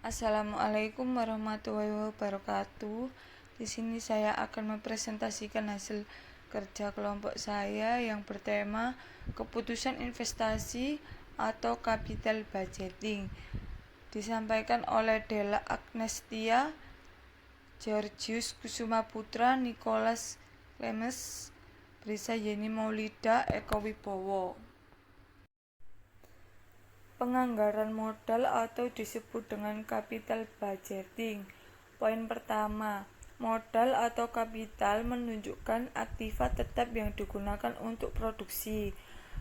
Assalamualaikum warahmatullahi wabarakatuh. Di sini saya akan mempresentasikan hasil kerja kelompok saya yang bertema keputusan investasi atau capital budgeting. Disampaikan oleh Della Agnestia, Georgius Kusumaputra, Nicholas Clemens, Brisa Yeni Maulida, Eko Wibowo. Penganggaran modal atau disebut dengan capital budgeting. Poin pertama, modal atau kapital menunjukkan aktiva tetap yang digunakan untuk produksi.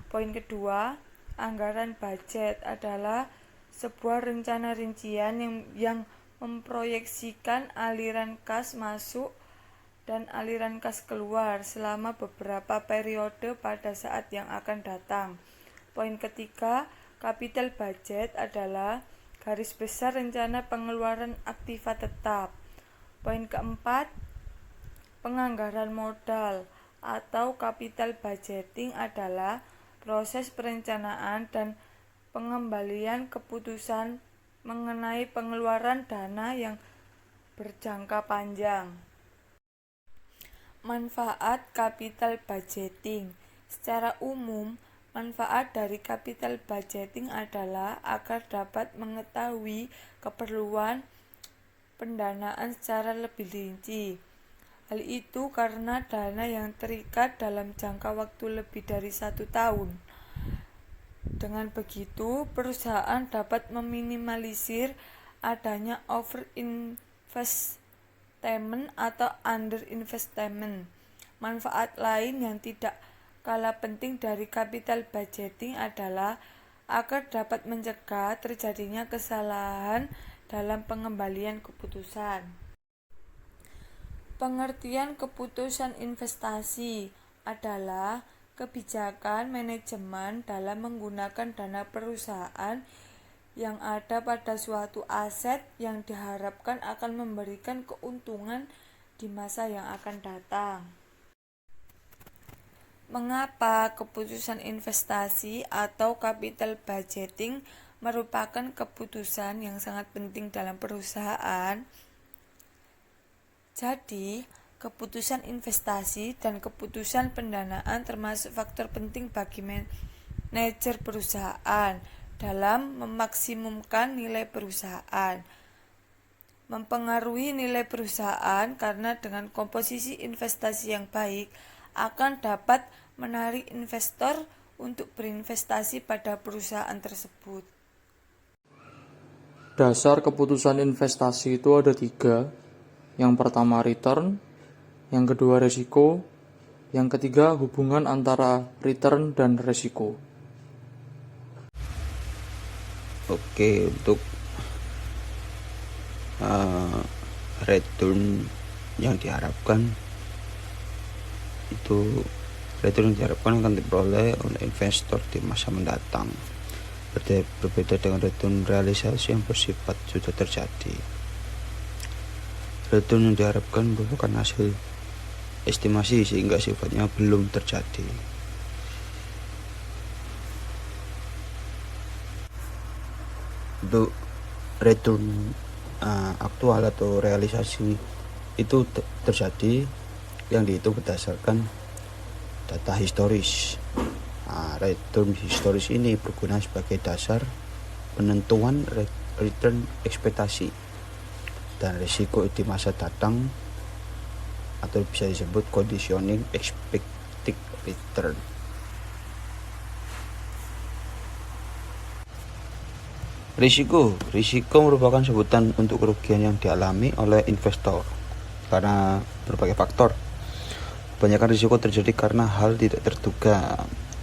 Poin kedua, anggaran budget adalah sebuah rencana rincian yang memproyeksikan aliran kas masuk dan aliran kas keluar selama beberapa periode pada saat yang akan datang. Poin ketiga, capital budget adalah garis besar rencana pengeluaran aktiva tetap. Poin keempat, penganggaran modal atau capital budgeting adalah proses perencanaan dan pengembalian keputusan mengenai pengeluaran dana yang berjangka panjang. Manfaat capital budgeting. Secara umum, manfaat dari capital budgeting adalah agar dapat mengetahui keperluan pendanaan secara lebih rinci. Hal itu karena dana yang terikat dalam jangka waktu lebih dari 1 tahun. Dengan begitu, perusahaan dapat meminimalisir adanya overinvestment atau underinvestment. Manfaat lain yang tidak kalah penting dari capital budgeting adalah agar dapat mencegah terjadinya kesalahan dalam pengembalian keputusan. Pengertian keputusan investasi adalah kebijakan manajemen dalam menggunakan dana perusahaan yang ada pada suatu aset yang diharapkan akan memberikan keuntungan di masa yang akan datang. Mengapa keputusan investasi atau capital budgeting merupakan keputusan yang sangat penting dalam perusahaan? Jadi, keputusan investasi dan keputusan pendanaan termasuk faktor penting bagi manajer perusahaan dalam memaksimumkan nilai perusahaan. Mempengaruhi nilai perusahaan karena dengan komposisi investasi yang baik akan dapat menarik investor untuk berinvestasi pada perusahaan tersebut. Dasar keputusan investasi itu ada 3. Yang pertama return, yang kedua resiko, yang ketiga hubungan antara return dan resiko. Oke, untuk return yang diharapkan akan diperoleh oleh investor di masa mendatang. Berbeda dengan return realisasi yang bersifat sudah terjadi. Return yang diharapkan merupakan hasil estimasi sehingga sifatnya belum terjadi. Untuk return aktual atau realisasi itu terjadi yang dihitung berdasarkan data historis. Return historis ini berguna sebagai dasar penentuan return ekspektasi dan risiko di masa datang atau bisa disebut conditioning expected return. Risiko merupakan sebutan untuk kerugian yang dialami oleh investor karena berbagai faktor. Kebanyakan risiko terjadi karena hal tidak terduga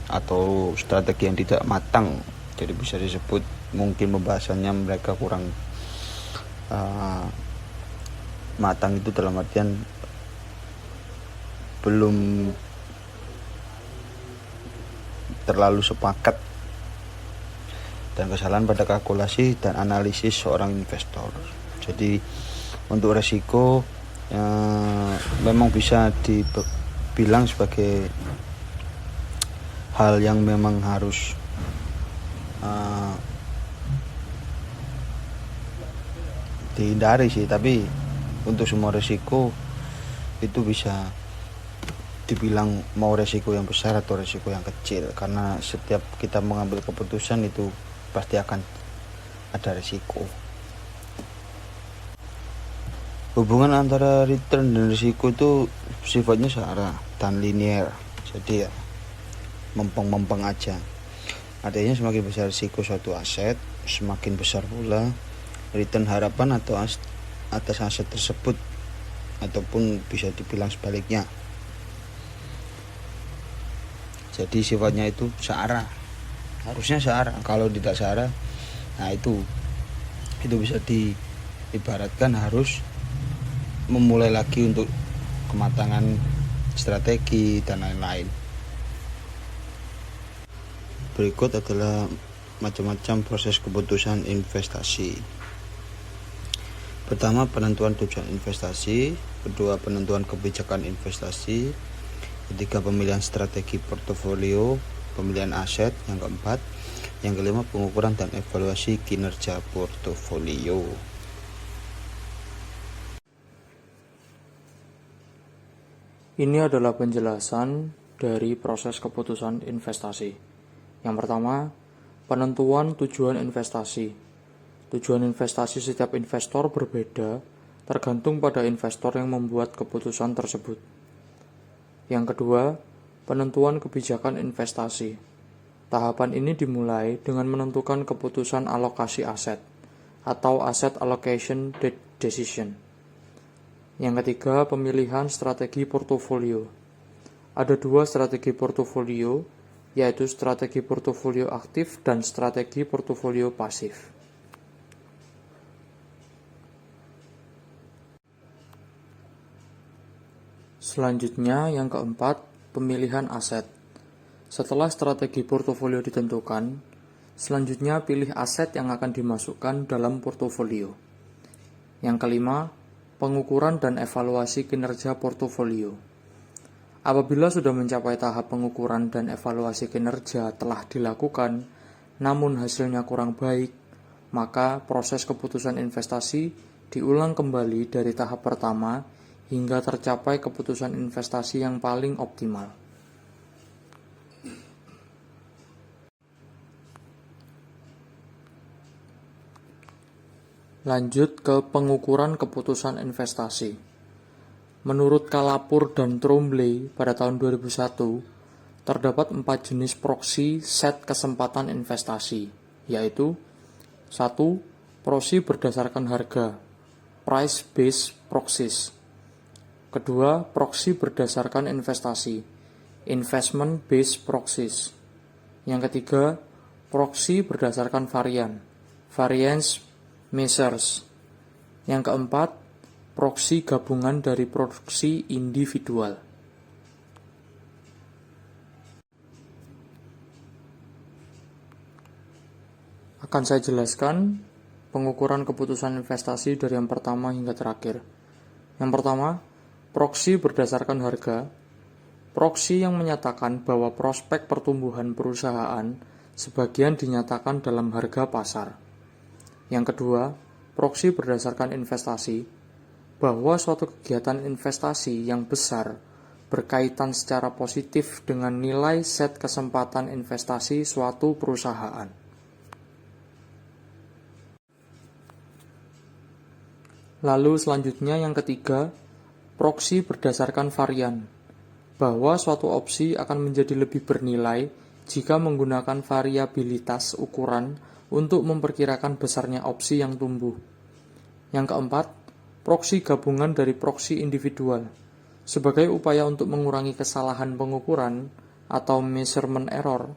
atau strategi yang tidak matang. Jadi bisa disebut mungkin pembahasannya mereka kurang matang, itu dalam artian belum terlalu sepakat, dan kesalahan pada kalkulasi dan analisis seorang investor. Jadi untuk resiko memang bisa dibilang sebagai hal yang memang harus dihindari sih, tapi untuk semua resiko itu bisa dibilang mau resiko yang besar atau resiko yang kecil, karena setiap kita mengambil keputusan itu pasti akan ada resiko. Hubungan antara return dan risiko itu sifatnya searah dan linear, jadi ya mempeng-mempeng aja. Artinya semakin besar risiko suatu aset, semakin besar pula return harapan atau atas aset tersebut, ataupun bisa dibilang sebaliknya. Jadi sifatnya itu searah, harusnya searah. Kalau tidak searah, nah itu bisa diibaratkan harus memulai lagi untuk kematangan strategi dan lain-lain. Berikut adalah macam-macam proses keputusan investasi. Pertama, penentuan tujuan investasi. Kedua, penentuan kebijakan investasi. Ketiga, pemilihan strategi portofolio, pemilihan aset. Yang keempat, yang kelima, pengukuran dan evaluasi kinerja portofolio. Ini adalah penjelasan dari proses keputusan investasi. Yang pertama, penentuan tujuan investasi. Tujuan investasi setiap investor berbeda, tergantung pada investor yang membuat keputusan tersebut. Yang kedua, penentuan kebijakan investasi. Tahapan ini dimulai dengan menentukan keputusan alokasi aset atau asset allocation decision. Yang ketiga, pemilihan strategi portofolio. Ada dua strategi portofolio, yaitu strategi portofolio aktif dan strategi portofolio pasif. Selanjutnya, yang keempat, pemilihan aset. Setelah strategi portofolio ditentukan, selanjutnya pilih aset yang akan dimasukkan dalam portofolio. Yang kelima, pengukuran dan evaluasi kinerja portofolio. Apabila sudah mencapai tahap pengukuran dan evaluasi kinerja telah dilakukan, namun hasilnya kurang baik, maka proses keputusan investasi diulang kembali dari tahap pertama hingga tercapai keputusan investasi yang paling optimal. Lanjut ke pengukuran keputusan investasi. Menurut Kalapur dan Trombley pada tahun 2001, terdapat 4 jenis proksi set kesempatan investasi, yaitu 1. Proksi berdasarkan harga, price-based proxies. Kedua, proksi berdasarkan investasi, investment-based proxies. Yang ketiga, proksi berdasarkan varian, variance measures. Yang keempat, proksi gabungan dari proksi individual. Akan saya jelaskan pengukuran keputusan investasi dari yang pertama hingga terakhir. Yang pertama, proksi berdasarkan harga. Proksi yang menyatakan bahwa prospek pertumbuhan perusahaan sebagian dinyatakan dalam harga pasar. Yang kedua, proksi berdasarkan investasi, bahwa suatu kegiatan investasi yang besar berkaitan secara positif dengan nilai set kesempatan investasi suatu perusahaan. Lalu selanjutnya yang ketiga, proksi berdasarkan varian, bahwa suatu opsi akan menjadi lebih bernilai jika menggunakan variabilitas ukuran untuk memperkirakan besarnya opsi yang tumbuh. Yang keempat, proksi gabungan dari proksi individual, sebagai upaya untuk mengurangi kesalahan pengukuran atau measurement error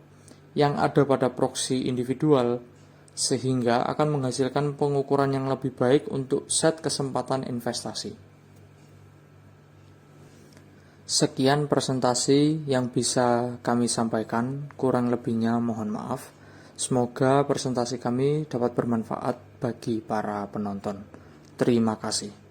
yang ada pada proksi individual, sehingga akan menghasilkan pengukuran yang lebih baik untuk set kesempatan investasi. Sekian presentasi yang bisa kami sampaikan, kurang lebihnya mohon maaf. Semoga presentasi kami dapat bermanfaat bagi para penonton. Terima kasih.